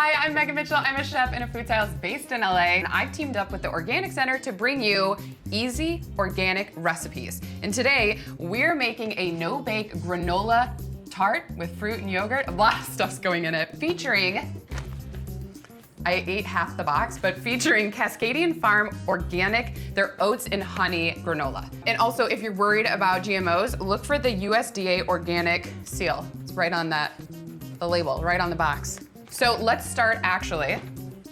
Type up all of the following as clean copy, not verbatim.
Hi, I'm Megan Mitchell. I'm a chef and a food stylist based in LA, and I've teamed up with the Organic Center to bring you easy organic recipes. And today, we're making a no-bake granola tart with fruit and yogurt. A lot of stuff's going in it, featuring, I ate half the box, but featuring Cascadian Farm Organic, their oats and honey granola. And also, if you're worried about GMOs, look for the USDA organic seal. It's right on the label, right on the box. So let's start actually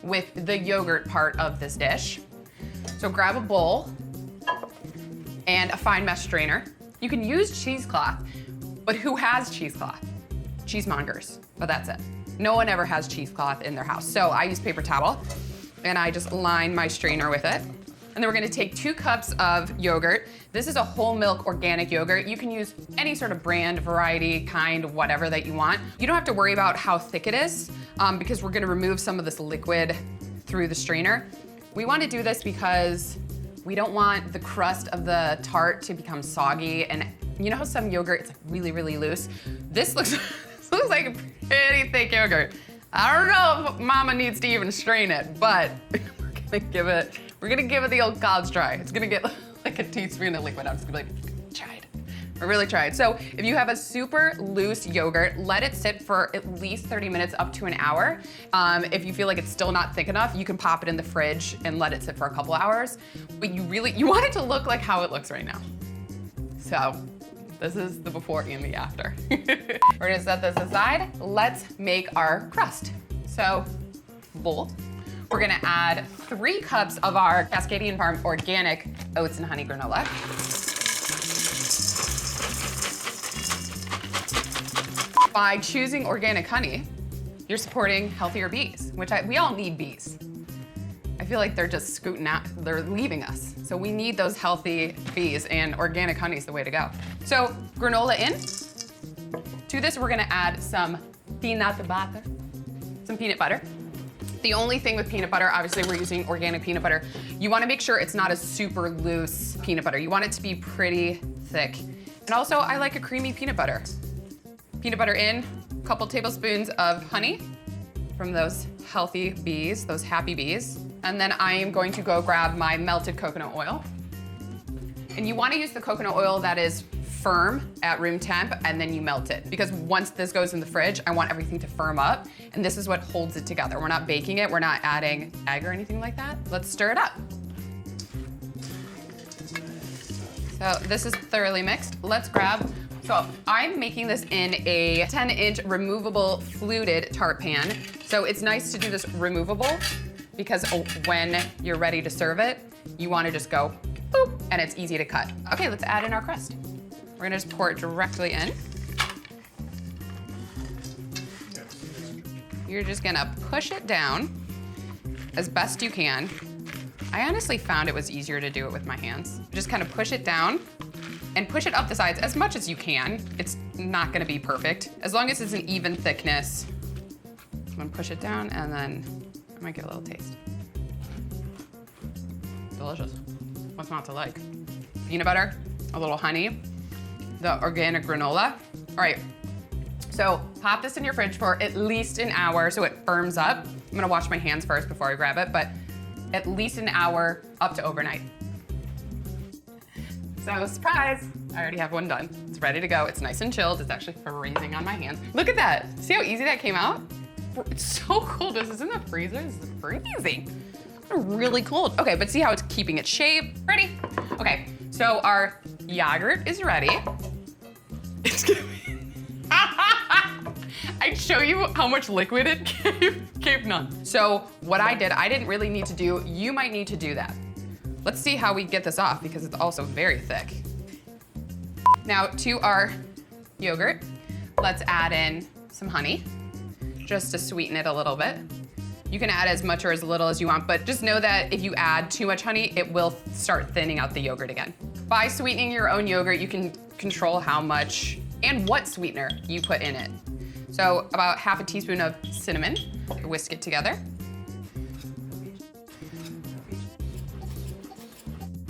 with the yogurt part of this dish. So grab a bowl and a fine mesh strainer. You can use cheesecloth, but who has cheesecloth? Cheesemongers, but that's it. No one ever has cheesecloth in their house. So I use paper towel and I just line my strainer with it. And then we're gonna take 2 cups of yogurt. This is a whole milk organic yogurt. You can use any sort of brand, variety, kind, whatever that you want. You don't have to worry about how thick it is because we're gonna remove some of this liquid through the strainer. We wanna do this because we don't want the crust of the tart to become soggy. And you know how some yogurt is really, really loose? This looks, this looks like a pretty thick yogurt. I don't know if mama needs to even strain it, but we're gonna give it the old college try. It's gonna get like a teaspoon of liquid. I'm just gonna be like, tried. I really tried. So if you have a super loose yogurt, let it sit for at least 30 minutes up to an hour. If you feel like it's still not thick enough, you can pop it in the fridge and let it sit for a couple hours. But you want it to look like how it looks right now. So this is the before and the after. We're gonna set this aside. Let's make our crust. So bowl. We're gonna add 3 cups of our Cascadian Farm Organic Oats and Honey Granola. By choosing organic honey, you're supporting healthier bees, which we all need bees. I feel like they're just scooting out, they're leaving us. So we need those healthy bees, and organic honey is the way to go. So granola in. To this, we're gonna add some peanut butter, some peanut butter. The only thing with peanut butter, obviously we're using organic peanut butter, you wanna make sure it's not a super loose peanut butter. You want it to be pretty thick. And also, I like a creamy peanut butter. Peanut butter in, a couple tablespoons of honey from those healthy bees, those happy bees. And then I am going to go grab my melted coconut oil. And you wanna use the coconut oil that is firm at room temp, and then you melt it. Because once this goes in the fridge, I want everything to firm up, and this is what holds it together. We're not baking it, we're not adding egg or anything like that. Let's stir it up. So this is thoroughly mixed. Let's grab, so I'm making this in a 10-inch removable fluted tart pan. So it's nice to do this removable because when you're ready to serve it, you wanna just go boop, and it's easy to cut. Okay, let's add in our crust. We're gonna just pour it directly in. You're just gonna push it down as best you can. I honestly found it was easier to do it with my hands. Just kind of push it down and push it up the sides as much as you can. It's not gonna be perfect. As long as it's an even thickness. I'm gonna push it down and then I might get a little taste. Delicious. What's not to like? Peanut butter, a little honey, the organic granola. All right, so pop this in your fridge for at least an hour so it firms up. I'm gonna wash my hands first before I grab it, but at least an hour up to overnight. So surprise, I already have one done. It's ready to go. It's nice and chilled. It's actually freezing on my hands. Look at that. See how easy that came out? It's so cold. This is in the freezer. This is freezing. Really cold. Okay, but see how it's keeping its shape? Ready? Okay, so our yogurt is ready. It's gonna be I'd show you how much liquid it gave none. So what I did, I didn't really need to do, you might need to do that. Let's see how we get this off because it's also very thick. Now to our yogurt, let's add in some honey just to sweeten it a little bit. You can add as much or as little as you want, but just know that if you add too much honey, it will start thinning out the yogurt again. By sweetening your own yogurt, you can control how much and what sweetener you put in it. So about half a teaspoon of cinnamon, whisk it together.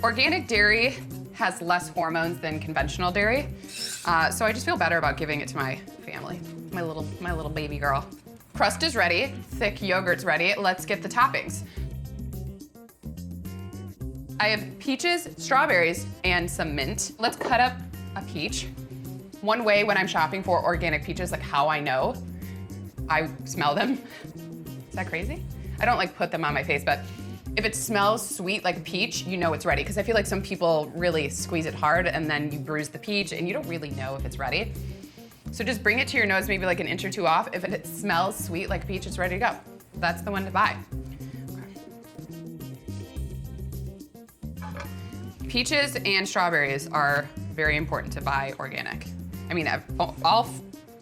Organic dairy has less hormones than conventional dairy, so I just feel better about giving it to my family, my little baby girl. Crust is ready, thick yogurt's ready. Let's get the toppings. I have peaches, strawberries, and some mint. Let's cut up a peach. One way when I'm shopping for organic peaches, like how I know, I smell them. Is that crazy? I don't like put them on my face, but if it smells sweet like peach, you know it's ready. Because I feel like some people really squeeze it hard and then you bruise the peach and you don't really know if it's ready. So just bring it to your nose, maybe like an inch or two off. If it smells sweet like peach, it's ready to go. That's the one to buy. Peaches and strawberries are very important to buy organic. I mean,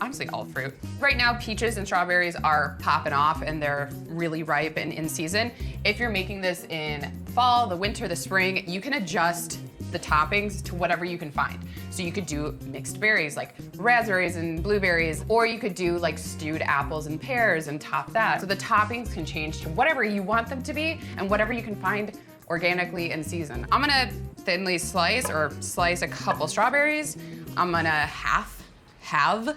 honestly, all fruit. Right now, peaches and strawberries are popping off and they're really ripe and in season. If you're making this in fall, the winter, the spring, you can adjust the toppings to whatever you can find. So you could do mixed berries like raspberries and blueberries, or you could do like stewed apples and pears and top that. So the toppings can change to whatever you want them to be and whatever you can find organically in season. I'm gonna thinly slice a couple strawberries. I'm gonna half. I'm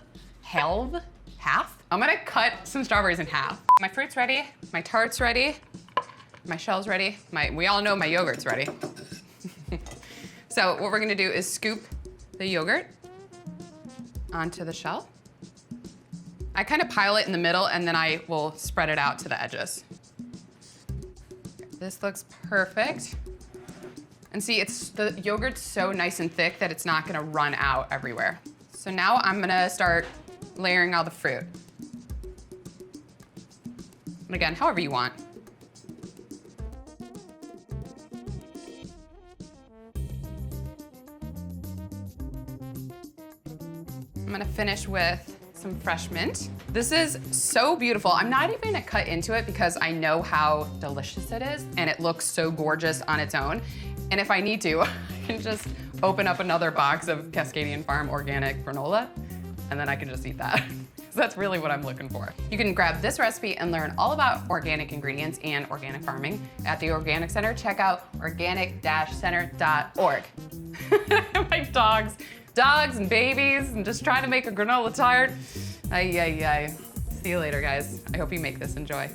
gonna cut some strawberries in half. My fruit's ready, my tart's ready, my shell's ready, we all know my yogurt's ready. So what we're gonna do is scoop the yogurt onto the shell. I kind of pile it in the middle and then I will spread it out to the edges. This looks perfect. And see, the yogurt's so nice and thick that it's not gonna run out everywhere. So now I'm gonna start layering all the fruit. And again, however you want. I'm gonna finish with some fresh mint. This is so beautiful. I'm not even gonna cut into it because I know how delicious it is and it looks so gorgeous on its own. And if I need to, I can just open up another box of Cascadian Farm organic granola and then I can just eat that. So that's really what I'm looking for. You can grab this recipe and learn all about organic ingredients and organic farming at the Organic Center. Check out organic-center.org. My dogs and babies and just trying to make a granola tart. Ay, ay, ay. See you later, guys. I hope you make this. Enjoy.